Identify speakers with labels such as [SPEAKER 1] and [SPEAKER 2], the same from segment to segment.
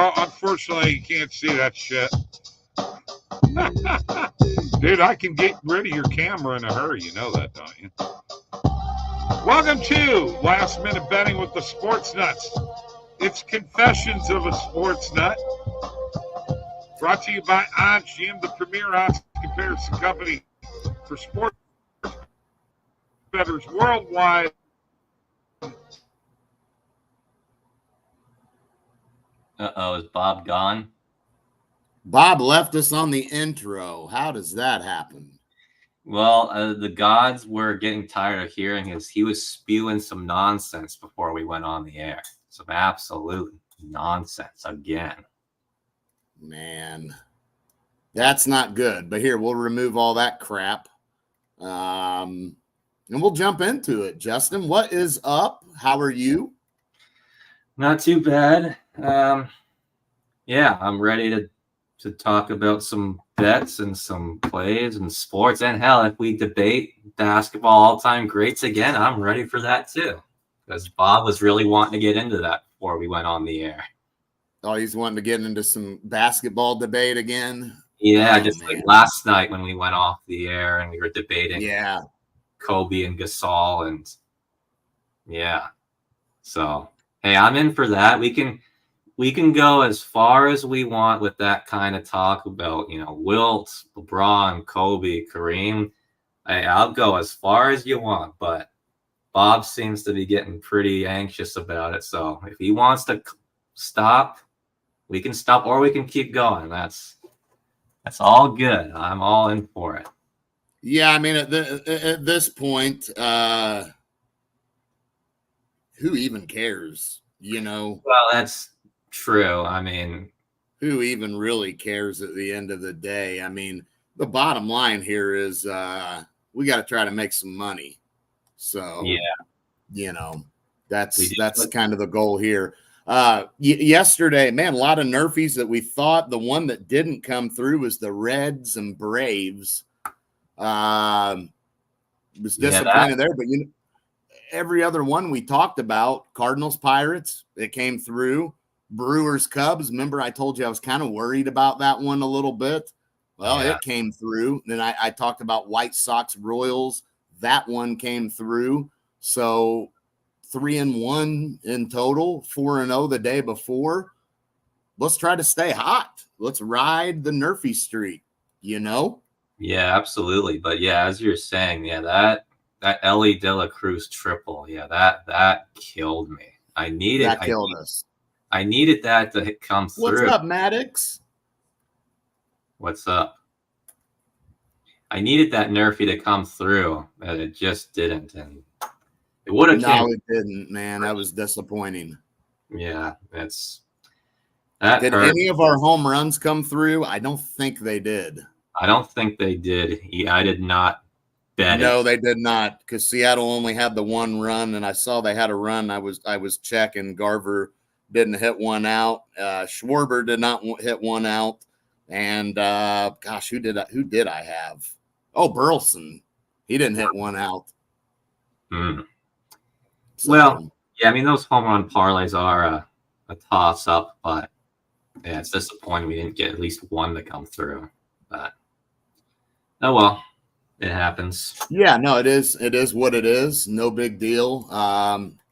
[SPEAKER 1] Well, unfortunately, you can't see that shit. Dude, I can get rid of your camera in a hurry. You know that, don't you? Welcome to Last Minute Betting with the Sports Nuts. It's Confessions of a Sports Nut. Brought to you by OddsJam, the premier odds comparison company for sports bettors worldwide.
[SPEAKER 2] Uh-oh, is Bob gone?
[SPEAKER 3] Bob left us on the intro. How does that happen?
[SPEAKER 2] Well, the gods were getting tired of hearing he was spewing some nonsense before we went on the air. Some absolute nonsense again.
[SPEAKER 3] Man, that's not good. But here, we'll remove all that crap. And we'll jump into it. Justin, what is up? How are you?
[SPEAKER 2] Not too bad. Yeah, I'm ready to talk about some bets and some plays and sports. And hell, if we debate basketball all-time greats again, I'm ready for that too. Because Bob was really wanting to get into that before we went on the air.
[SPEAKER 3] Oh, he's wanting to get into some basketball debate again?
[SPEAKER 2] Yeah, like last night when we went off the air and we were debating Kobe and Gasol and yeah. So, hey, I'm in for that. We can go as far as we want with that kind of talk about, Wilt, LeBron, Kobe, Kareem. Hey, I'll go as far as you want, but Bob seems to be getting pretty anxious about it. So if he wants to stop, we can stop or we can keep going. That's all good. I'm all in for it.
[SPEAKER 3] Yeah, I mean, at this point, who even cares? Well,
[SPEAKER 2] that's true. I mean,
[SPEAKER 3] who even really cares at the end of the day? I mean, the bottom line here is we got to try to make some money. So, that's kind of the goal here. Yesterday, man, a lot of nerfies that we thought. The one that didn't come through was the Reds and Braves. Was disappointed there, but every other one we talked about, Cardinals, Pirates, it came through. Brewers, Cubs. Remember, I told you I was kind of worried about that one a little bit. Well, it came through. Then I talked about White Sox, Royals. That one came through. So 3-1 in total, 4-0 the day before. Let's try to stay hot. Let's ride the nerfy streak,
[SPEAKER 2] Yeah, absolutely. But yeah, as you're saying, that Ellie De La Cruz triple, that killed me. That
[SPEAKER 3] killed us.
[SPEAKER 2] I needed that to come through.
[SPEAKER 3] What's up, Maddox?
[SPEAKER 2] What's up? I needed that nerfy to come through, but it just didn't, and it would have.
[SPEAKER 3] No, it didn't, man. That was disappointing.
[SPEAKER 2] Yeah, that
[SPEAKER 3] did hurt. Any of our home runs come through? I don't think they did.
[SPEAKER 2] I don't think they did. I did not bet it.
[SPEAKER 3] No, they did not, because Seattle only had the one run, and I saw they had a run. I was checking. Garver didn't hit one out. Schwarber did not hit one out. And who did I have? Oh, Burleson. He didn't hit one out.
[SPEAKER 2] So, well, yeah, I mean, those home run parlays are a toss up, but yeah, it's disappointing we didn't get at least one to come through. But oh well, it happens.
[SPEAKER 3] Yeah, no, it is what it is. No big deal.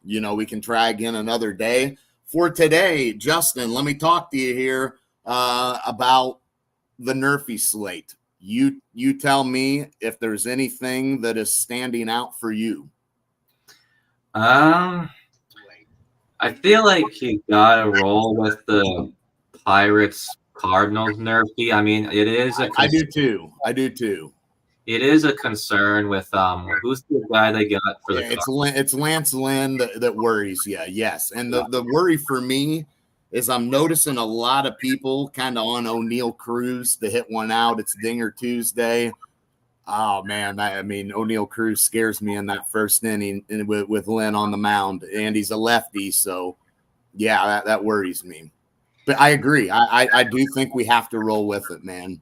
[SPEAKER 3] We can try again another day. For today, Justin, let me talk to you here about the nerfy slate. You tell me if there's anything that is standing out for you.
[SPEAKER 2] I feel like you gotta roll with the Pirates Cardinals nerfy. I mean, it is
[SPEAKER 3] I do too.
[SPEAKER 2] It is a concern with who's the guy they got for the
[SPEAKER 3] it's Lance Lynn that worries you. Yes. And the worry for me is I'm noticing a lot of people kind of on O'Neal Cruz to hit one out. It's Dinger Tuesday. Oh man, I mean O'Neal Cruz scares me in that first inning with Lynn on the mound, and he's a lefty, so yeah, that worries me. But I agree. I do think we have to roll with it, man.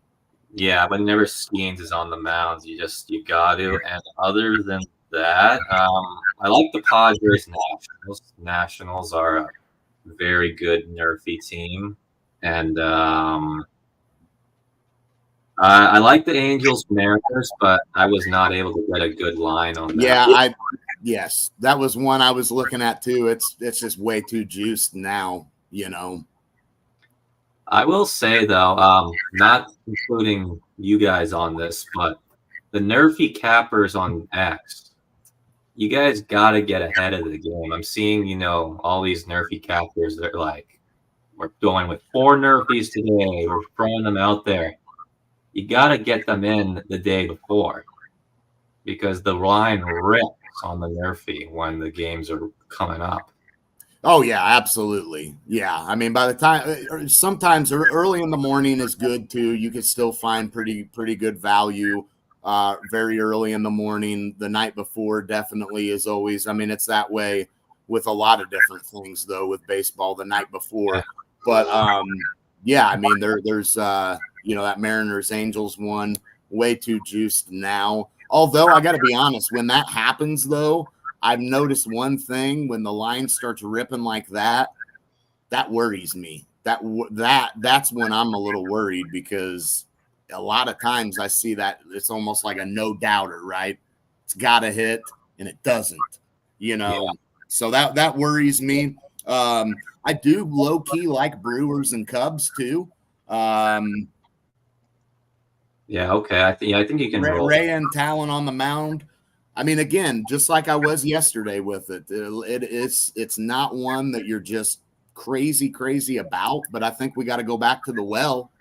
[SPEAKER 2] Yeah, but whenever Skeens is on the mound, you got to. And other than that, I like the Padres Nationals. Nationals are a very good nerfy team. And I like the Angels Mariners, but I was not able to get a good line on that.
[SPEAKER 3] Yeah, yes, that was one I was looking at too. It's just way too juiced now, you know.
[SPEAKER 2] I will say though, not including you guys on this, but the nerfy cappers on X, you guys got to get ahead of the game. I'm seeing, all these nerfy cappers. They're like, we're going with 4 nerfies today. We're throwing them out there. You got to get them in the day before because the line rips on the nerfy when the games are coming up.
[SPEAKER 3] Oh yeah, absolutely. Yeah, I mean, by the time sometimes early in the morning is good too. You can still find pretty good value very early in the morning. The night before definitely is always. I mean, it's that way with a lot of different things though. With baseball, the night before,
[SPEAKER 2] Yeah.
[SPEAKER 3] but yeah, I mean, there's that Mariners Angels one way too juiced now. Although I got to be honest, when that happens though. I've noticed one thing when the line starts ripping like that worries me. That's when I'm a little worried because a lot of times I see that it's almost like a no doubter, right? It's got to hit and it doesn't, Yeah. So that worries me. I do low key like Brewers and Cubs too.
[SPEAKER 2] Yeah. Okay. I think you can roll
[SPEAKER 3] Ray and Talon on the mound. I mean, again, just like I was yesterday with it, it's not one that you're just crazy about, but I think we got to go back to the well,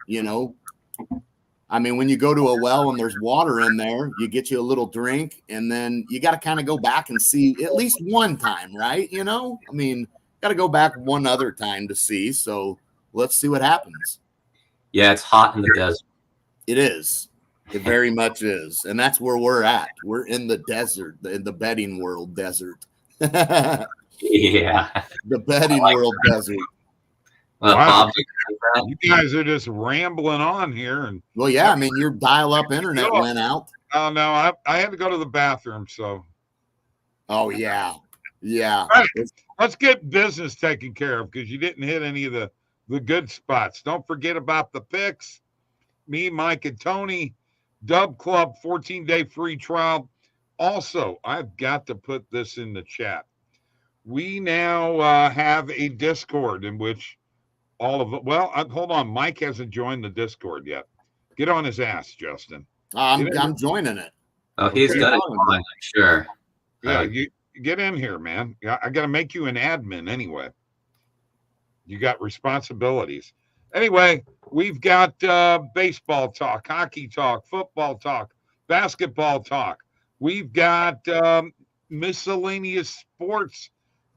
[SPEAKER 3] I mean, when you go to a well and there's water in there, you get you a little drink and then you got to kind of go back and see at least one time, right? I mean, got to go back one other time to see. So let's see what happens.
[SPEAKER 2] Yeah, it's hot in the desert.
[SPEAKER 3] It is. It very much is. And that's where we're at. We're in the desert, in the betting world desert.
[SPEAKER 2] Yeah.
[SPEAKER 3] The betting world desert.
[SPEAKER 2] Well,
[SPEAKER 1] wow. Bob, you guys are just rambling on here. And
[SPEAKER 3] well, yeah, I mean, your dial-up internet went out.
[SPEAKER 1] Oh, no, I had to go to the bathroom, so.
[SPEAKER 3] Oh, yeah. Yeah.
[SPEAKER 1] Right. Let's get business taken care of because you didn't hit any of the good spots. Don't forget about the picks. Me, Mike, and Tony. DubClub 14-day free trial. Also, I've got to put this in the chat. We now have a Discord in which all of it. Well, hold on. Mike hasn't joined the Discord yet. Get on his ass, Justin.
[SPEAKER 3] I'm joining it.
[SPEAKER 2] Oh, he's got it on, I'm sure.
[SPEAKER 1] Yeah, you get in here, man. I got to make you an admin anyway. You got responsibilities. Anyway, we've got baseball talk, hockey talk, football talk, basketball talk. We've got miscellaneous sports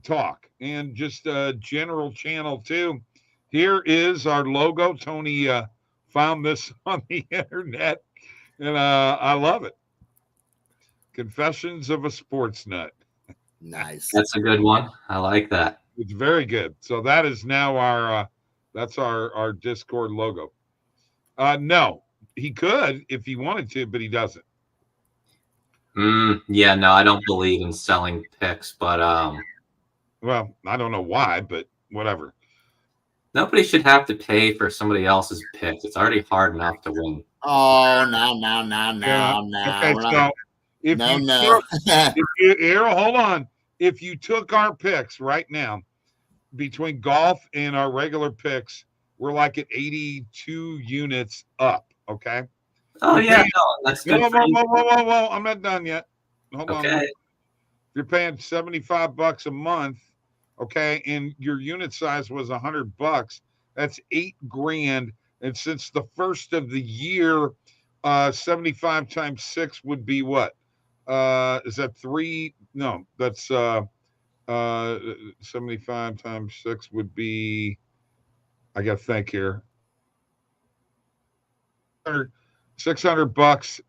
[SPEAKER 1] talk and just a general channel too. Here is our logo. Tony found this on the internet, and I love it. Confessions of a Sports Nut.
[SPEAKER 3] Nice.
[SPEAKER 2] That's a good one. I like that.
[SPEAKER 1] It's very good. So that is now our that's our Discord logo. No, he could if he wanted to, but he doesn't.
[SPEAKER 2] Yeah, no, I don't believe in selling picks, but
[SPEAKER 1] well, I don't know why, but whatever.
[SPEAKER 2] Nobody should have to pay for somebody else's picks. It's already hard enough to win.
[SPEAKER 3] Oh, no.
[SPEAKER 1] Okay, so if hold on. If you took our picks right now, between golf and our regular picks, we're like at 82 units up. Okay.
[SPEAKER 2] Oh, yeah. No, that's good.
[SPEAKER 1] Whoa. I'm not done yet. Hold on.
[SPEAKER 2] If
[SPEAKER 1] you're paying $75 a month, okay, and your unit size was $100, that's $8,000. And since the first of the year, 75 times 6 would be what? Is that 3? No, that's 75 times 6 would be, I got to think here, $600.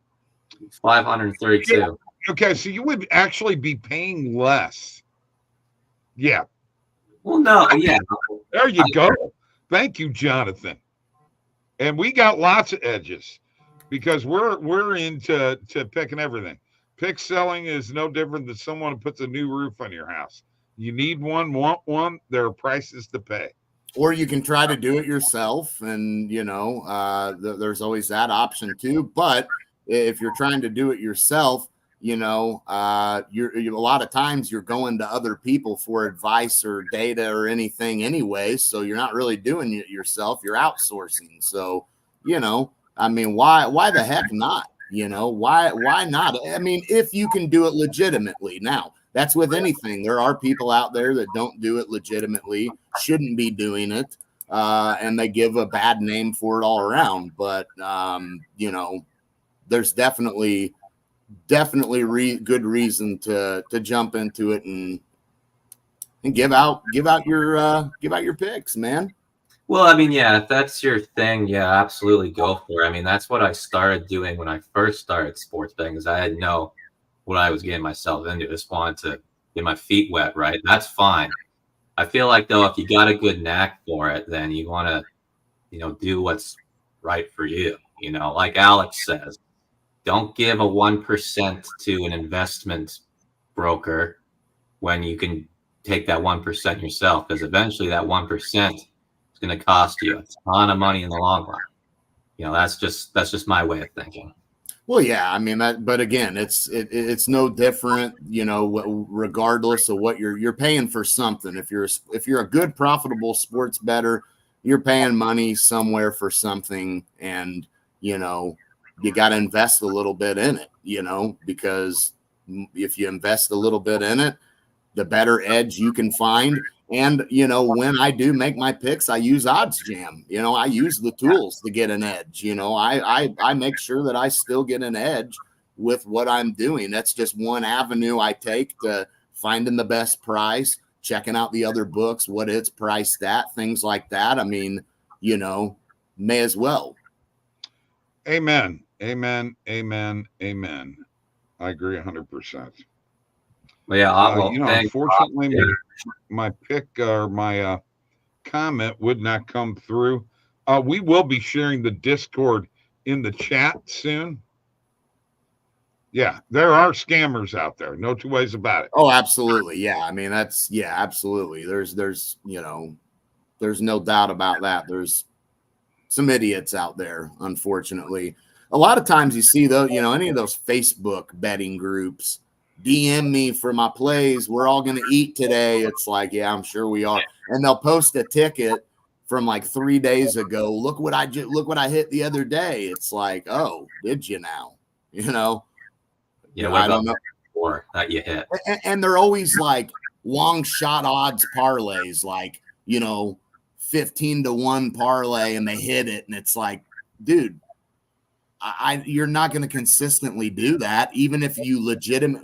[SPEAKER 2] 532.
[SPEAKER 1] Okay, so you would actually be paying less. Yeah.
[SPEAKER 2] Well, no, yeah.
[SPEAKER 1] There you go. Thank you, Jonathan. And we got lots of edges because we're into picking everything. Pick selling is no different than someone who puts a new roof on your house. You need one, want one, there are prices to pay.
[SPEAKER 3] Or you can try to do it yourself, and there's always that option too. But if you're trying to do it yourself, you're a lot of times you're going to other people for advice or data or anything anyway. So you're not really doing it yourself. You're outsourcing. So, I mean, why the heck not? Why not? I mean, if you can do it legitimately. Now, that's with anything. There are people out there that don't do it legitimately, shouldn't be doing it, and they give a bad name for it all around. But, there's definitely good reason to jump into it and give out your picks, man.
[SPEAKER 2] Well, I mean, yeah, if that's your thing, yeah, absolutely go for it. I mean, that's what I started doing when I first started sports betting, because I had know what I was getting myself into. Just wanted to get my feet wet, right? That's fine. I feel like, though, if you got a good knack for it, then you want to, do what's right for you. Like Alex says, don't give a 1% to an investment broker when you can take that 1% yourself, because eventually that 1% is going to cost you a ton of money in the long run. That's just my way of thinking.
[SPEAKER 3] Well, yeah, I mean that, but again, it's no different, regardless of what you're paying for something. If you're a good profitable sports bettor, you're paying money somewhere for something, and you got to invest a little bit in it, because if you invest a little bit in it, the better edge you can find. And, when I do make my picks, I use OddsJam. I use the tools to get an edge. I make sure that I still get an edge with what I'm doing. That's just one avenue I take to finding the best price, checking out the other books, what it's priced at, things like that. I mean, may as well.
[SPEAKER 1] Amen. Amen. Amen. Amen. I agree 100%.
[SPEAKER 2] Well, yeah,
[SPEAKER 1] unfortunately, my pick or my comment would not come through. We will be sharing the Discord in the chat soon. Yeah, there are scammers out there. No two ways about it.
[SPEAKER 3] Oh, absolutely. Yeah. I mean, absolutely. There's no doubt about that. There's some idiots out there, unfortunately. A lot of times you see though, any of those Facebook betting groups, DM me for my plays. We're all going to eat today. It's like, yeah, I'm sure we are. And they'll post a ticket from like 3 days ago. Look what I hit the other day. It's like, oh, did you now?
[SPEAKER 2] I don't know that you hit.
[SPEAKER 3] And they're always like long shot odds parlays, like 15-1 parlay, and they hit it, and it's like, dude, you're not going to consistently do that, even if you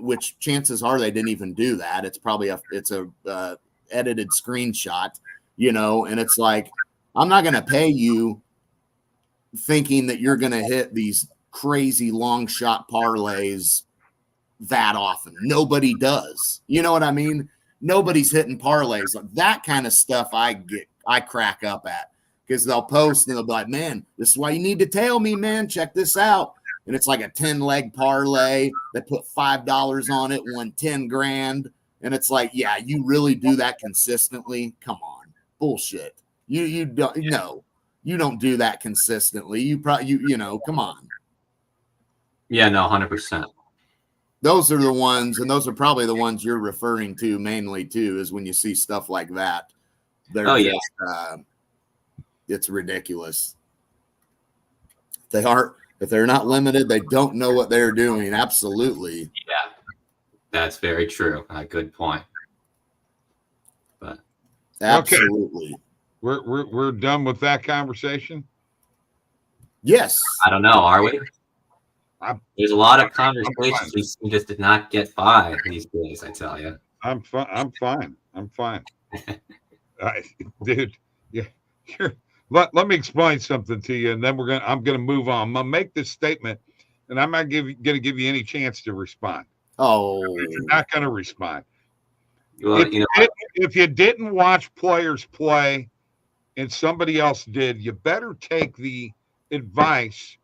[SPEAKER 3] which chances are they didn't even do that. It's probably a edited screenshot, and it's like, I'm not going to pay you thinking that you're going to hit these crazy long shot parlays that often. Nobody does. You know what I mean? Nobody's hitting parlays. Like that kind of stuff I crack up at. Because they'll post and they'll be like, man, this is why you need to tail me, man. Check this out. And it's like a 10-leg parlay. They put $5 on it, won 10 grand. And it's like, yeah, you really do that consistently? Come on. Bullshit. You don't you don't do that consistently. You probably come on.
[SPEAKER 2] Yeah, no, 100%.
[SPEAKER 3] Those are the ones, and those are probably the ones you're referring to mainly too, is when you see stuff like that. It's ridiculous. If they're not limited, they don't know what they're doing. Absolutely.
[SPEAKER 2] Yeah, that's very true. Good point. But
[SPEAKER 3] absolutely.
[SPEAKER 1] Okay. We're done with that conversation.
[SPEAKER 3] Yes.
[SPEAKER 2] I don't know. Are we? There's a lot of conversations we just did not get by these days. I tell you.
[SPEAKER 1] I'm fine. Dude. Yeah. Let me explain something to you, and then I'm gonna move on. I'm gonna make this statement, and I'm not gonna give you any chance to respond.
[SPEAKER 3] Oh,
[SPEAKER 1] you're not gonna respond.
[SPEAKER 2] Well,
[SPEAKER 1] if you didn't watch players play, and somebody else did, you better take the advice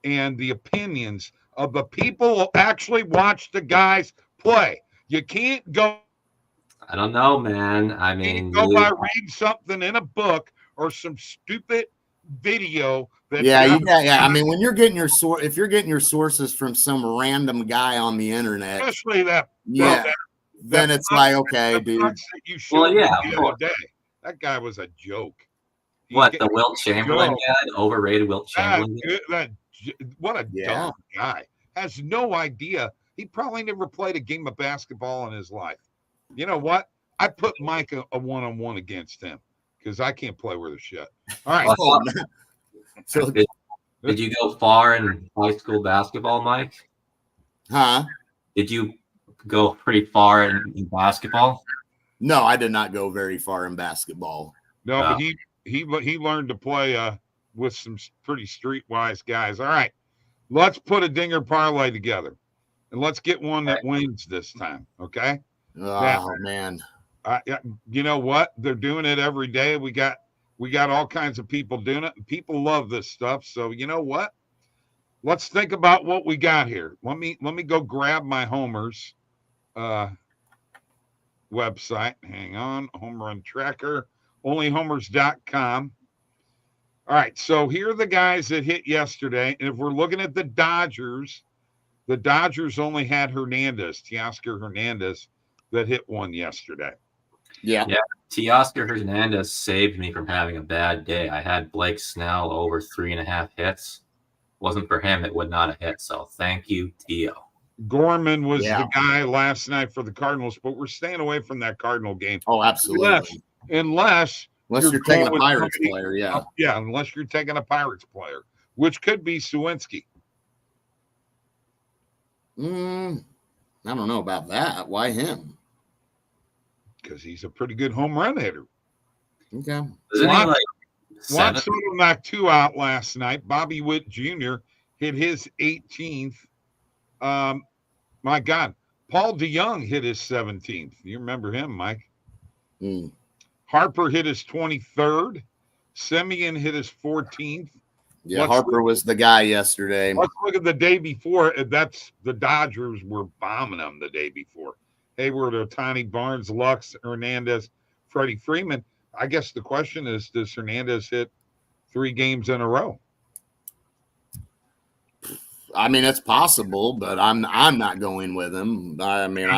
[SPEAKER 1] and the opinions of the people who actually watch the guys play. You can't go
[SPEAKER 2] I don't know, man. I mean,
[SPEAKER 1] go by reading something in a book or some stupid video.
[SPEAKER 3] Yeah. I mean, when you're getting if you're getting your sources from some random guy on the internet,
[SPEAKER 1] especially
[SPEAKER 3] then it's like, okay, dude.
[SPEAKER 1] You showed me the other day. That guy was a joke.
[SPEAKER 2] The Wilt Chamberlain guy? Overrated Wilt Chamberlain?
[SPEAKER 1] What a dumb guy. Has no idea. He probably never played a game of basketball in his life. You know what? I put Mike a one-on-one against him because I can't play worth a shit. All right.
[SPEAKER 2] So did you go far in high school basketball, Mike?
[SPEAKER 3] Huh?
[SPEAKER 2] Did you go pretty far in basketball?
[SPEAKER 3] No, I did not go very far in basketball.
[SPEAKER 1] No, but he learned to play with some pretty streetwise guys. All right, let's put a dinger parlay together, and let's get one that wins this time. Okay?
[SPEAKER 3] Oh man,
[SPEAKER 1] you know what? They're doing it every day. We got all kinds of people doing it, and people love this stuff. So you know what? Let's think about what we got here. Let me go grab my homers website. Hang on, home run tracker, onlyhomers.com. All right, so here are the guys that hit yesterday. And if we're looking at the Dodgers only had Teoscar Hernandez, that hit one yesterday.
[SPEAKER 3] Yeah.
[SPEAKER 2] Teoscar Hernandez saved me from having a bad day. I had Blake Snell over 3.5 hits. Wasn't for him, it would not have hit. So thank you, Tio.
[SPEAKER 1] Gorman was the guy last night for the Cardinals, but we're staying away from that Cardinal game.
[SPEAKER 3] Oh, absolutely.
[SPEAKER 1] Unless
[SPEAKER 3] you're taking a Pirates player,
[SPEAKER 1] unless you're taking a Pirates player, which could be Suwinski.
[SPEAKER 3] I don't know about that. Why him?
[SPEAKER 1] Because he's a pretty good home run hitter.
[SPEAKER 3] Okay.
[SPEAKER 1] Juan Soto knocked 2 out last night. Bobby Witt Jr. hit his 18th. My God, Paul DeYoung hit his 17th. You remember him, Mike? Harper hit his 23rd. Semien hit his 14th.
[SPEAKER 3] Yeah, Harper was the guy yesterday.
[SPEAKER 1] Let's look at the day before. That's the Dodgers were bombing them the day before. Hayward, Ohtani, Barnes, Lux, Hernandez, Freddie Freeman. I guess the question is, does Hernandez hit 3 games in a row?
[SPEAKER 3] I mean, it's possible, but I'm not going with him. I mean,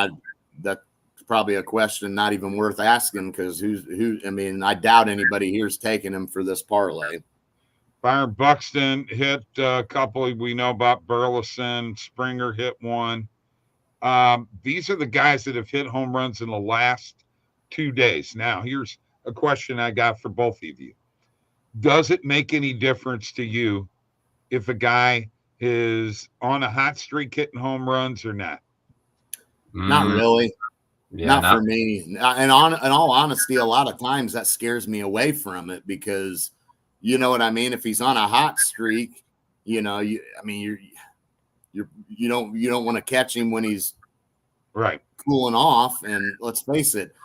[SPEAKER 3] that's probably a question not even worth asking because who? I mean, I doubt anybody here's taking him for this parlay.
[SPEAKER 1] Byron Buxton hit a couple we know about. Burleson, Springer hit one. These are the guys that have hit home runs in the last 2 days. Now, here's a question I got for both of you. Does it make any difference to you if a guy is on a hot streak hitting home runs or not?
[SPEAKER 3] Not really. Yeah, not for me. And in all honesty, a lot of times that scares me away from it because you know what I mean? If he's on a hot streak, you don't want to catch him when he's cooling off. And let's face it,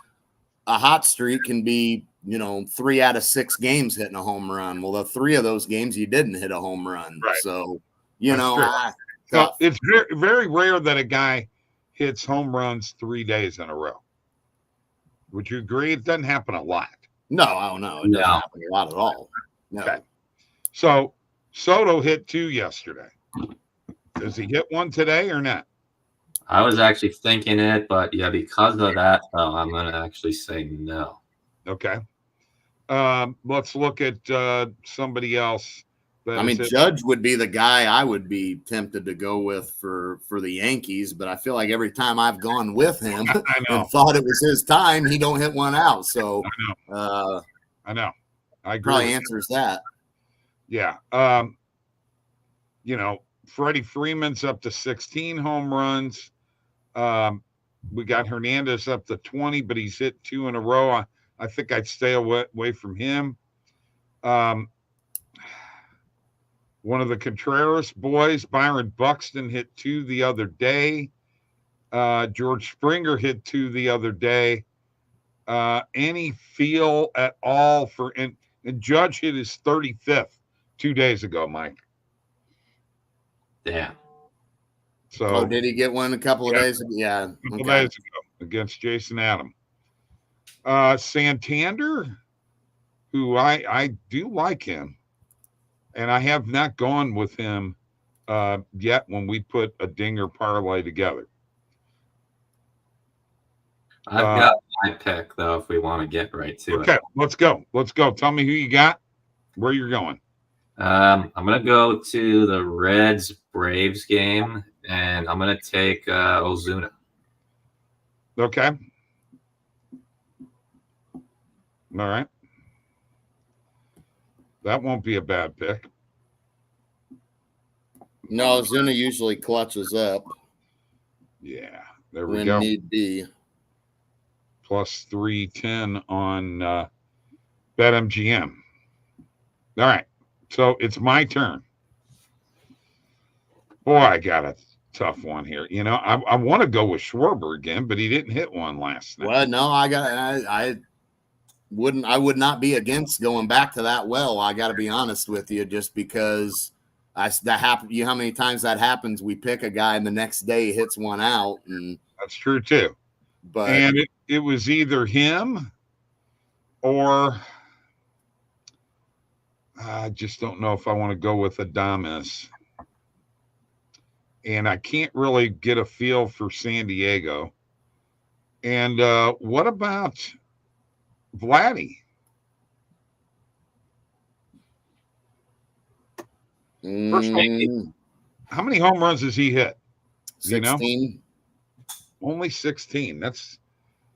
[SPEAKER 3] a hot streak can be, 3 out of 6 games hitting a home run. Well, the 3 of those games you didn't hit a home run.
[SPEAKER 1] Right.
[SPEAKER 3] So,
[SPEAKER 1] so it's very, very rare that a guy hits home runs 3 days in a row. Would you agree? It doesn't happen a lot.
[SPEAKER 3] No, I don't know. It doesn't happen a lot at all. No.
[SPEAKER 1] Okay. So Soto hit 2 yesterday. Does he hit one today or not?
[SPEAKER 2] I was actually thinking it, but because of that, I'm going to actually say no.
[SPEAKER 1] Okay. Let's look at somebody else.
[SPEAKER 3] Judge would be the guy I would be tempted to go with for the Yankees, but I feel like every time I've gone with him and thought it was his time, he don't hit one out. So
[SPEAKER 1] I know. I agree.
[SPEAKER 3] Probably answers that.
[SPEAKER 1] Yeah. Freddie Freeman's up to 16 home runs. We got Hernandez up to 20, but he's hit 2 in a row. I think I'd stay away from him. One of the Contreras boys, Byron Buxton, hit 2 the other day. George Springer hit 2 the other day. Any feel at all for and Judge hit his 35th 2 days ago, Mike.
[SPEAKER 2] Yeah.
[SPEAKER 1] So
[SPEAKER 3] did he get one a couple of days ago? Yeah.
[SPEAKER 1] A couple days ago against Jason Adam. Santander, who I do like him, and I have not gone with him yet when we put a dinger parlay together.
[SPEAKER 2] I've got my pick, though, if we want to get right to it.
[SPEAKER 1] Okay, let's go. Let's go. Tell me who you got, where you're going.
[SPEAKER 2] I'm going to go to the Reds-Braves game, and I'm going to take Ozuna.
[SPEAKER 1] Okay. All right. That won't be a bad pick.
[SPEAKER 3] No, Ozuna usually clutches up.
[SPEAKER 1] Yeah, there we
[SPEAKER 3] when
[SPEAKER 1] go.
[SPEAKER 3] Need be.
[SPEAKER 1] Plus 310 on BetMGM. All right. So it's my turn. Boy, I got a tough one here. You know, I want to go with Schwarber again, but he didn't hit one last night.
[SPEAKER 3] Well, no, I would not be against going back to that well. I got to be honest with you, just because that happened. You know how many times that happens? We pick a guy and the next day he hits one out, and
[SPEAKER 1] that's true too.
[SPEAKER 3] But
[SPEAKER 1] it was either him or I just don't know if I want to go with Adames. And I can't really get a feel for San Diego. And what about Vladdy? How many home runs has he hit?
[SPEAKER 3] 16.
[SPEAKER 1] You know? Only 16. That's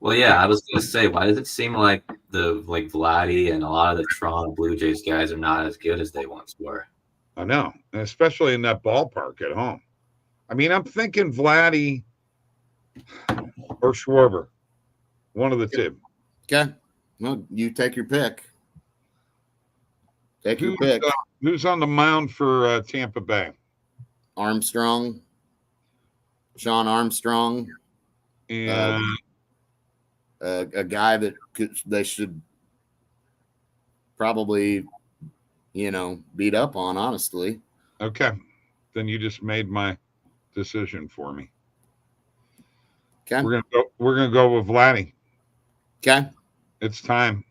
[SPEAKER 2] well, yeah. I was going to say, why does it seem like Vladdy and a lot of the Toronto Blue Jays guys are not as good as they once were?
[SPEAKER 1] I know, and especially in that ballpark at home. I mean, I'm thinking Vladdy or Schwarber, one of the two.
[SPEAKER 3] Okay, well, you take your pick. Take your pick.
[SPEAKER 1] Who's on the mound for Tampa Bay?
[SPEAKER 3] Armstrong, Sean Armstrong,
[SPEAKER 1] and
[SPEAKER 3] a guy that they should probably, beat up on. Honestly.
[SPEAKER 1] Okay, then you just made my decision for me.
[SPEAKER 3] Okay,
[SPEAKER 1] we're gonna go with Vladdy.
[SPEAKER 3] Okay,
[SPEAKER 1] it's time.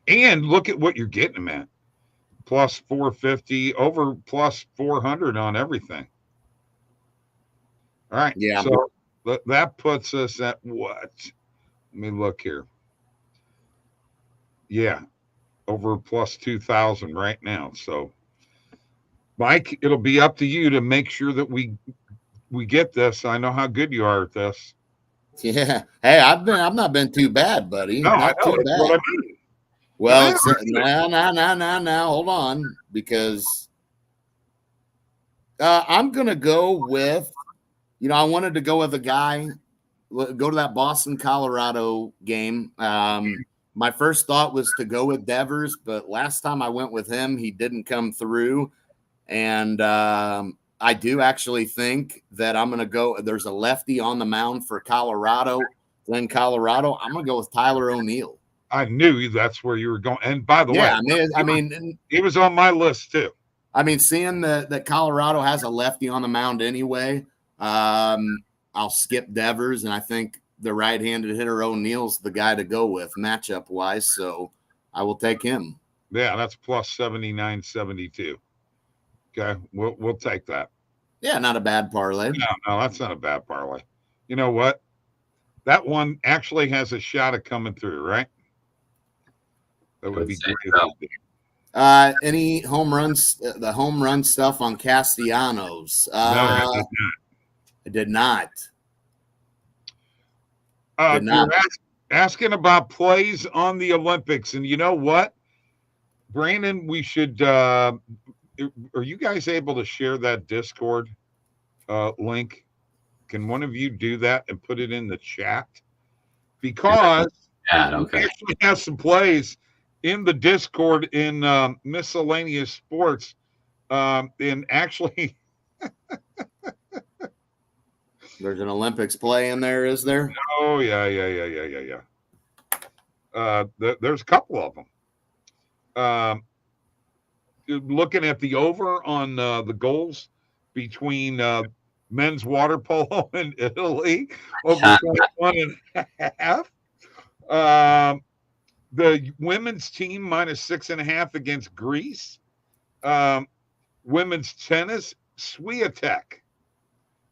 [SPEAKER 1] And look at what you're getting him at. Plus 450, over plus 400 on everything. All right.
[SPEAKER 3] Yeah.
[SPEAKER 1] So that puts us at what? Let me look here. Yeah. Over plus 2,000 right now. So, Mike, it'll be up to you to make sure that we get this. I know how good you are at this.
[SPEAKER 3] Yeah. Hey, I've not been too bad, buddy.
[SPEAKER 1] No,
[SPEAKER 3] not
[SPEAKER 1] I know.
[SPEAKER 3] too
[SPEAKER 1] That's
[SPEAKER 3] bad.
[SPEAKER 1] what I mean.
[SPEAKER 3] Well, now, hold on, because I'm going to go with, I wanted to go with a guy, go to that Boston, Colorado game. My first thought was to go with Devers, but last time I went with him, he didn't come through. And I do actually think that I'm going to go, there's a lefty on the mound for Colorado. Then Colorado, I'm going to go with Tyler O'Neill.
[SPEAKER 1] I knew that's where you were going. And by the way,
[SPEAKER 3] I mean,
[SPEAKER 1] he was on my list too.
[SPEAKER 3] I mean, seeing that Colorado has a lefty on the mound anyway, I'll skip Devers, and I think the right-handed hitter O'Neill's the guy to go with matchup-wise, so I will take him.
[SPEAKER 1] Yeah, that's plus 79.72. Okay, we'll take that.
[SPEAKER 3] Yeah, not a bad parlay.
[SPEAKER 1] No, that's not a bad parlay. You know what? That one actually has a shot of coming through, right? That would be great.
[SPEAKER 3] Any home runs? The home run stuff on Castellanos?
[SPEAKER 1] No, I
[SPEAKER 3] did not.
[SPEAKER 1] You're asking about plays on the Olympics, and you know what, Brandon? We should. Are you guys able to share that Discord link? Can one of you do that and put it in the chat? Because we actually have some plays in the Discord in miscellaneous sports. And actually,
[SPEAKER 3] there's an Olympics play in there, is there?
[SPEAKER 1] Oh, yeah. There's a couple of them. Looking at the over on the goals between men's water polo in Italy, over 21.5. The women's team -6.5 against Greece. Women's tennis, Swiatek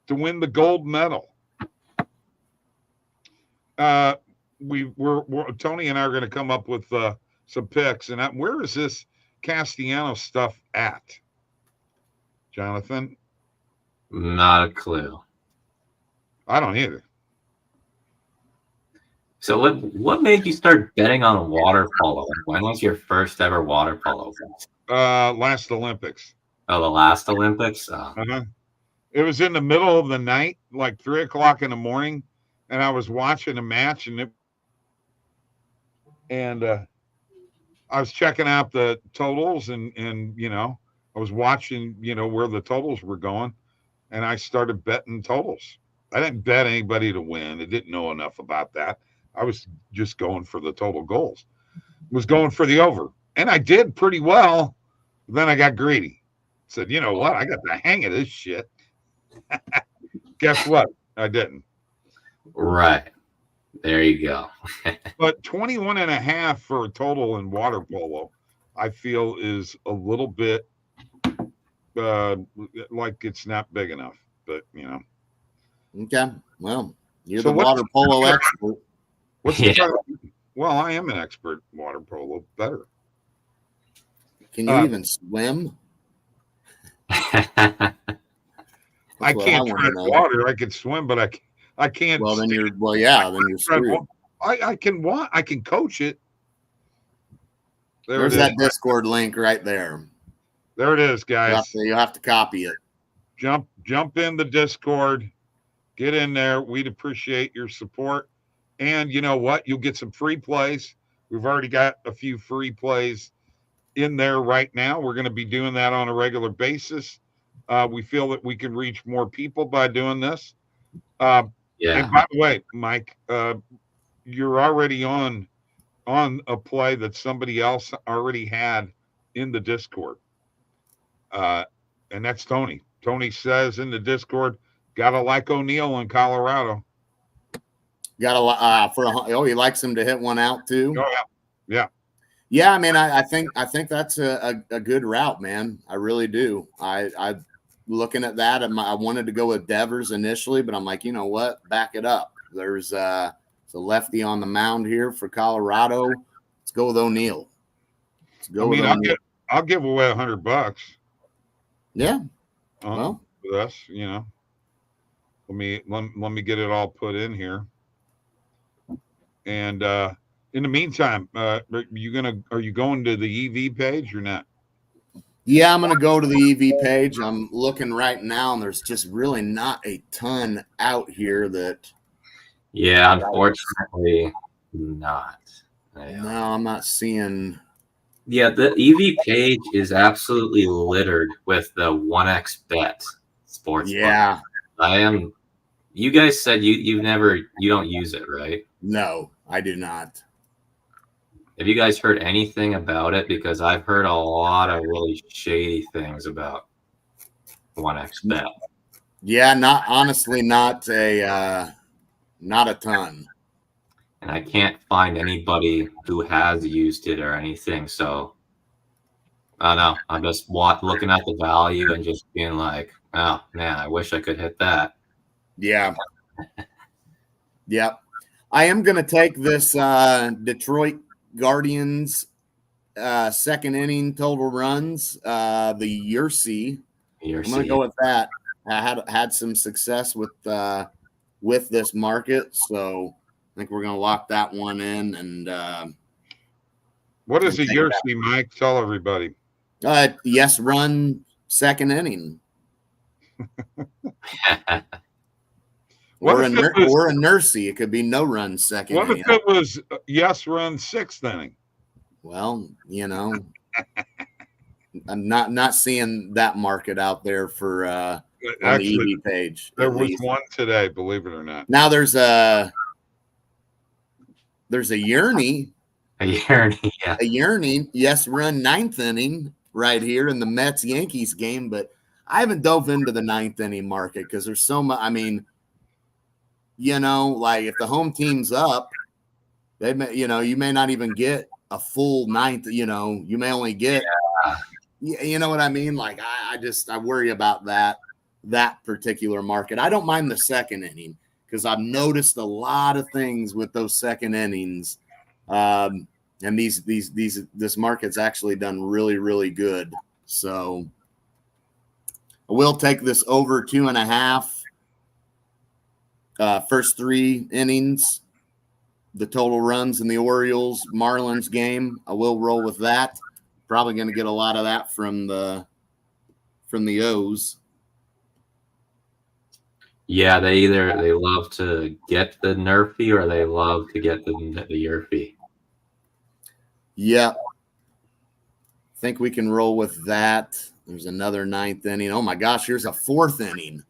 [SPEAKER 1] to win the gold medal. Tony and I are going to come up with some picks. And where is this Castellanos stuff at, Jonathan?
[SPEAKER 2] Not a clue.
[SPEAKER 1] I don't either.
[SPEAKER 2] So what made you start betting on water polo? When was your first ever water polo bet?
[SPEAKER 1] Last Olympics.
[SPEAKER 2] Oh, the last Olympics? Oh.
[SPEAKER 1] Uh-huh. It was in the middle of the night, like 3 o'clock in the morning, and I was watching a match, and I was checking out the totals, and I was watching, where the totals were going, and I started betting totals. I didn't bet anybody to win. I didn't know enough about that. I was just going for the total goals. Was going for the over, and I did pretty well. Then I got greedy. Said, you know what? I got the hang of this shit. Guess what? I didn't.
[SPEAKER 2] Right. There you go.
[SPEAKER 1] But 21.5 for a total in water polo, I feel is a little bit like it's not big enough. But,
[SPEAKER 3] Okay. Well, you're the water polo expert.
[SPEAKER 1] Well, I am an expert water polo. Better.
[SPEAKER 3] Can you even swim?
[SPEAKER 1] I can't tread water. I can swim, but I can't.
[SPEAKER 3] Well, then you're screwed.
[SPEAKER 1] I can coach it.
[SPEAKER 3] There's that Discord link right there.
[SPEAKER 1] There it is, guys.
[SPEAKER 3] You have to copy it.
[SPEAKER 1] Jump in the Discord. Get in there. We'd appreciate your support. And you know what? You'll get some free plays. We've already got a few free plays in there right now. We're going to be doing that on a regular basis. We feel that we can reach more people by doing this.
[SPEAKER 2] Yeah.
[SPEAKER 1] And by the way, Mike, you're already on a play that somebody else already had in the Discord. And that's Tony. Tony says in the Discord, gotta like O'Neill in Colorado.
[SPEAKER 3] He likes him to hit one out too.
[SPEAKER 1] Oh yeah.
[SPEAKER 3] Yeah, I mean, I think that's a good route, man. I really do. I looking at that, I wanted to go with Devers initially, but I'm like, you know what? Back it up. There's a lefty on the mound here for Colorado. Let's go with O'Neill.
[SPEAKER 1] I'll give away $100.
[SPEAKER 3] Yeah.
[SPEAKER 1] Well, with us, let me get it all put in here. And in the meantime, are you going to the EV page or not?
[SPEAKER 3] Yeah, I'm going to go to the EV page. I'm looking right now, and there's just really not a ton out here that.
[SPEAKER 2] Yeah, unfortunately, not.
[SPEAKER 3] Yeah. No, I'm not seeing.
[SPEAKER 2] Yeah, the EV page is absolutely littered with the 1xBet sports.
[SPEAKER 3] Yeah,
[SPEAKER 2] I am. You guys said you don't use it, right?
[SPEAKER 3] No, I do not.
[SPEAKER 2] Have you guys heard anything about it? Because I've heard a lot of really shady things about 1xBet.
[SPEAKER 3] Yeah, not a ton.
[SPEAKER 2] And I can't find anybody who has used it or anything. So I don't know. I'm just looking at the value and just being like, oh man, I wish I could hit that.
[SPEAKER 3] Yeah. Yep. I am going to take this Detroit Guardians second inning total runs, the Yersey. I'm going to go with that. I had some success with this market, so I think we're going to lock that one in. And
[SPEAKER 1] what is a Yersey, Mike? Tell everybody.
[SPEAKER 3] Yes, run second inning. Or a Nursey. It could be no run second inning.
[SPEAKER 1] What if it was yes run sixth inning?
[SPEAKER 3] Well, I'm not seeing that market out there for on the EV page.
[SPEAKER 1] There was one today, believe it or not.
[SPEAKER 3] Now there's a Yearney.
[SPEAKER 2] A Yearney, yeah.
[SPEAKER 3] A Yearney, yes, run ninth inning right here in the Mets-Yankees game, but I haven't dove into the ninth inning market because there's so much. I mean, like if the home team's up, They may, you may not even get a full ninth. You may only get, you know what I mean? Like I worry about that particular market. I don't mind the second inning because I've noticed a lot of things with those second innings. And this market's actually done really, really good. So I will take this over 2.5. First 3 innings, the total runs in the Orioles Marlins game. I will roll with that. Probably going to get a lot of that from the O's.
[SPEAKER 2] Yeah, they love to get the nerfy or they love to get the yerfy.
[SPEAKER 3] Yeah. I think we can roll with that. There's another 9th inning. Oh my gosh, here's a 4th inning.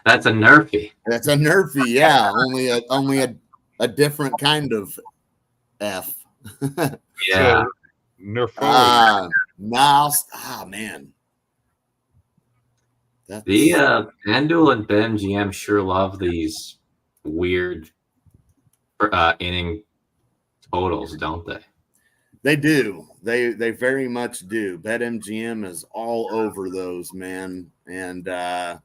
[SPEAKER 2] That's a nerfy.
[SPEAKER 3] That's a nerfy, yeah. only a different kind of F.
[SPEAKER 2] Yeah.
[SPEAKER 1] So, nerfy.
[SPEAKER 3] Man.
[SPEAKER 2] The Endul and BetMGM sure love these weird inning totals, don't they?
[SPEAKER 3] They do. They very much do. BetMGM is all over those, man. And I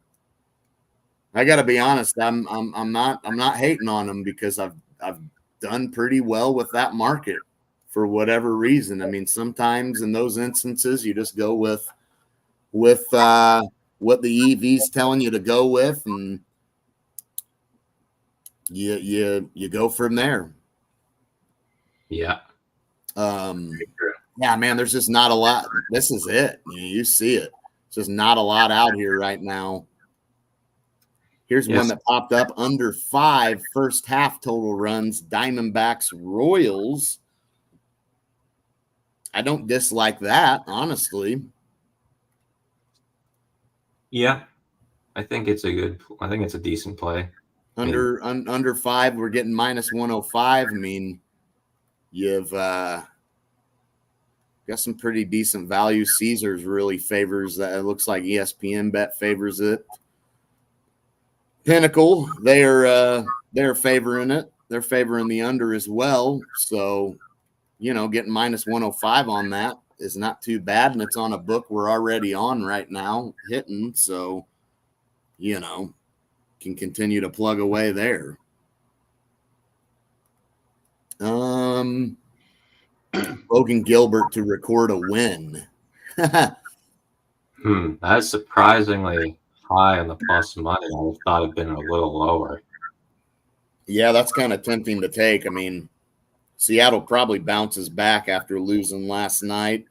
[SPEAKER 3] got to be honest, I'm not hating on them because I've done pretty well with that market for whatever reason. I mean, sometimes in those instances, you just go with what the EV's telling you to go with, and you go from there.
[SPEAKER 2] Yeah.
[SPEAKER 3] Yeah, man, there's just not a lot. This is it. You see it. It's just not a lot out here right now. Here's one that popped up under 5 first half total runs. Diamondbacks Royals. I don't dislike that, honestly.
[SPEAKER 2] Yeah. I think it's a decent play.
[SPEAKER 3] Under 5, we're getting minus 105. I mean, you've got some pretty decent value. Caesars really favors that. It looks like ESPN Bet favors it. Pinnacle, they're favoring it. They're favoring the under as well. So, getting minus 105 on that is not too bad, and it's on a book we're already on right now, hitting. So, can continue to plug away there. Logan Gilbert to record a win.
[SPEAKER 2] That's surprisingly high on the plus money. I would thought it'd been a little lower.
[SPEAKER 3] Yeah, that's kind of tempting to take. I mean, Seattle probably bounces back after losing last night.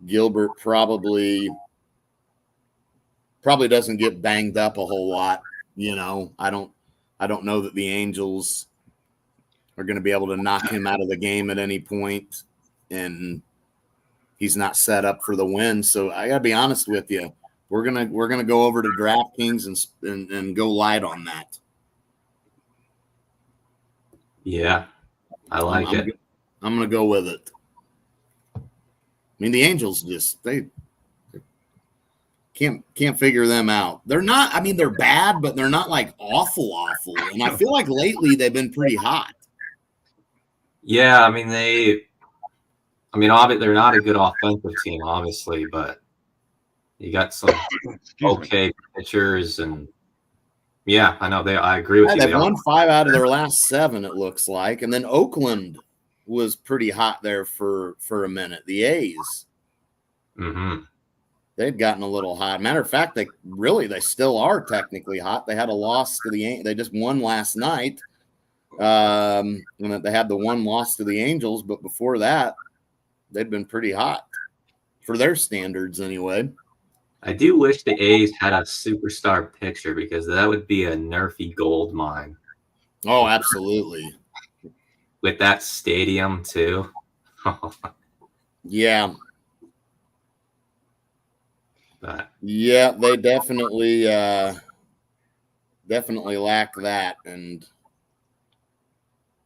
[SPEAKER 3] Gilbert probably doesn't get banged up a whole lot. I don't know that the Angels are going to be able to knock him out of the game at any point, and he's not set up for the win. So I got to be honest with you. We're gonna go over to DraftKings and go light on that.
[SPEAKER 2] Yeah, I like it.
[SPEAKER 3] I'm gonna go with it. I mean, the Angels they can't figure them out. They're not. I mean, they're bad, but they're not like awful. And I feel like lately they've been pretty hot.
[SPEAKER 2] Yeah, I mean they're not a good offensive team, obviously, but you got some okay pitchers, and yeah, I know I agree with you.
[SPEAKER 3] They've won 5 out of their last 7, it looks like, and then Oakland was pretty hot there for a minute. The A's, they've gotten a little hot. Matter of fact, they still are technically hot. They had a loss to they just won last night. And they had the one loss to the Angels, but before that, they'd been pretty hot for their standards anyway.
[SPEAKER 2] I do wish the A's had a superstar pitcher because that would be a nerfy gold mine.
[SPEAKER 3] Oh, absolutely.
[SPEAKER 2] With that stadium too.
[SPEAKER 3] Yeah.
[SPEAKER 2] But
[SPEAKER 3] yeah, they definitely lack that. And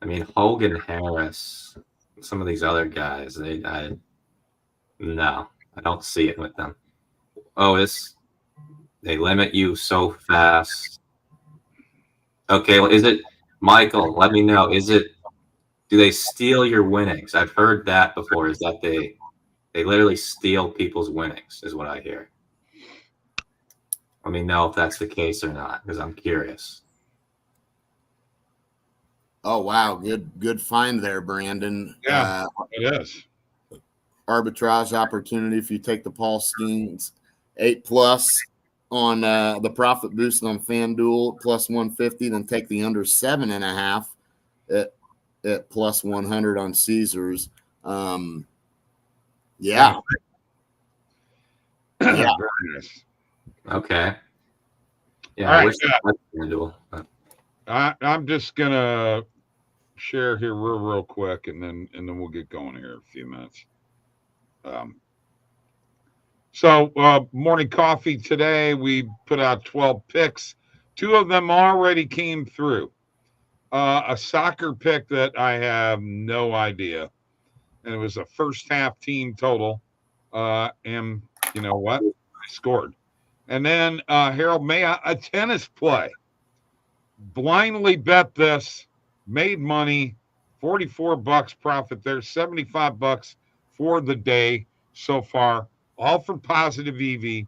[SPEAKER 2] I mean, Hogan, Harris, some of these other guys, I don't see it with them. Oh, they limit you so fast. Okay, well, is it Michael? Let me know. Is it do they steal your winnings? I've heard that before. Is that they literally steal people's winnings? Is what I hear. Let me know if that's the case or not, because I'm curious.
[SPEAKER 3] Oh wow, good find there, Brandon.
[SPEAKER 1] Yeah, it is.
[SPEAKER 3] Arbitrage opportunity if you take the Paul Skeens 8+ on the profit boost on FanDuel plus 150, then take the under 7.5 at plus 100 on Caesars. Yeah.
[SPEAKER 1] Yeah.
[SPEAKER 2] Okay. Yeah,
[SPEAKER 1] All
[SPEAKER 2] I
[SPEAKER 1] right,
[SPEAKER 2] wish I had FanDuel.
[SPEAKER 1] I'm just gonna share here real quick, and then we'll get going here in a few minutes. So morning coffee today, we put out 12 picks. 2 of them already came through. A soccer pick that I have no idea, and it was a first half team total. And you know what? I scored. And then Harold Maya, a tennis play. Blindly bet this, made money, $44 profit there, $75 for the day so far, all from positive EV.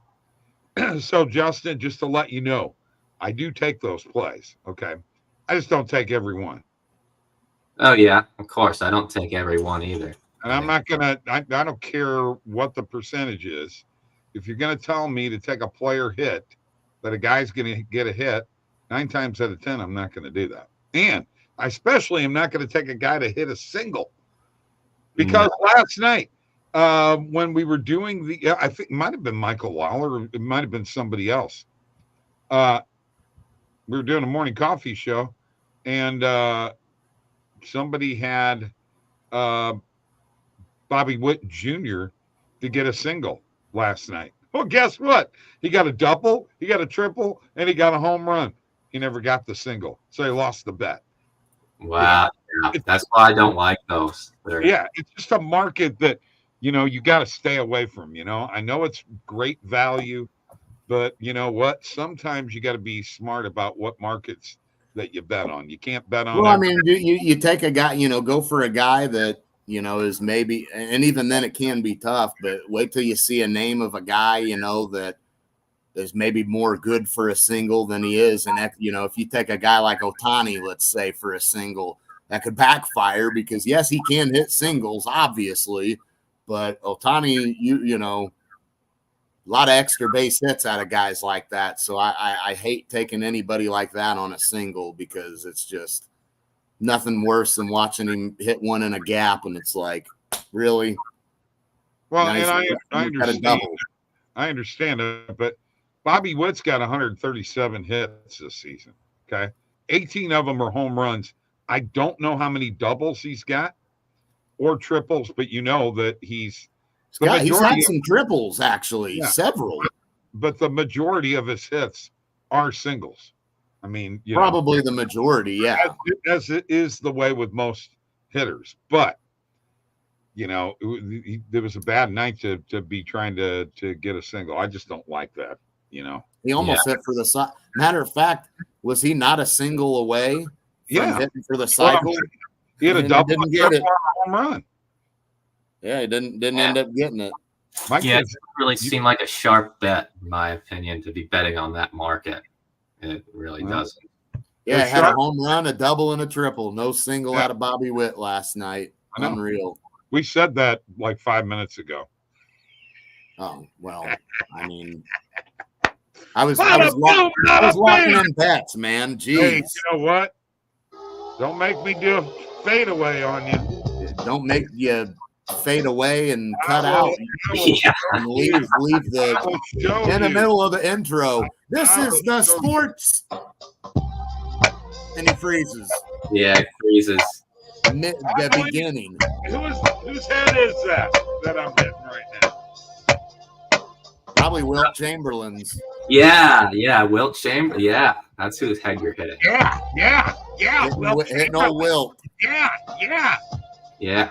[SPEAKER 1] So Justin, just to let you know, I do take those plays. Okay. I just don't take every one.
[SPEAKER 2] Oh yeah, of course. I don't take every one either.
[SPEAKER 1] And I'm not gonna I don't care what the percentage is. If you're gonna tell me to take a player hit, that a guy's gonna get a hit, 9 times out of 10, I'm not going to do that. And I especially am not going to take a guy to hit a single. Because last night, when we were doing I think it might have been Michael Lawler, it might have been somebody else. We were doing a morning coffee show, and somebody had Bobby Witt Jr. to get a single last night. Well, guess what? He got a double, he got a triple, and he got a home run. He never got the single, so he lost the bet.
[SPEAKER 2] Wow. Yeah. That's why I don't like those.
[SPEAKER 1] Yeah, it's just a market that, you got to stay away from. I know it's great value, but you know what? Sometimes you got to be smart about what markets that you bet on. You can't bet on.
[SPEAKER 3] Well, I mean, you take a guy, go for a guy that, is maybe, and even then it can be tough, but wait till you see a name of a guy, that is maybe more good for a single than he is. And, if you take a guy like Ohtani, let's say, for a single, that could backfire because, yes, he can hit singles, obviously. But Ohtani, a lot of extra base hits out of guys like that. So I hate taking anybody like that on a single because it's just nothing worse than watching him hit one in a gap. And it's like, really?
[SPEAKER 1] Well, and I understand it, but Bobby Witt's got 137 hits this season. Okay. 18 of them are home runs. I don't know how many doubles he's got or triples, but that he's
[SPEAKER 3] had some triples, actually, several.
[SPEAKER 1] But the majority of his hits are singles. I mean,
[SPEAKER 3] probably the majority, yeah.
[SPEAKER 1] As it is the way with most hitters. But, there was a bad night to be trying to get a single. I just don't like that.
[SPEAKER 3] He almost hit for the side. Matter of fact, was he not a single away from hitting for the cycle?
[SPEAKER 1] He had a double,
[SPEAKER 3] didn't get it.
[SPEAKER 1] Home run.
[SPEAKER 3] Yeah, he didn't end up getting it.
[SPEAKER 2] It didn't really seem like a sharp bet, in my opinion, to be betting on that market. It really doesn't.
[SPEAKER 3] Yeah, had a home run, a double, and a triple. No single out of Bobby Witt last night. Unreal.
[SPEAKER 1] We said that like 5 minutes ago.
[SPEAKER 3] Oh, well, I mean, I was locking in bets, man. Jeez.
[SPEAKER 1] Hey, you know what? Don't make me do a fadeaway on you.
[SPEAKER 3] Don't make you fade away and cut out. And leave in the middle of the intro. This is the sports. And he freezes.
[SPEAKER 2] Yeah, it freezes.
[SPEAKER 3] The beginning.
[SPEAKER 1] Whose head is that I'm hitting right now?
[SPEAKER 3] Probably Wilt Chamberlain's.
[SPEAKER 2] Yeah, Wilt Chamberlain. Yeah, that's whose head you're hitting.
[SPEAKER 1] Yeah.
[SPEAKER 3] Hitting old Wilt.
[SPEAKER 1] Yeah.
[SPEAKER 2] Yeah.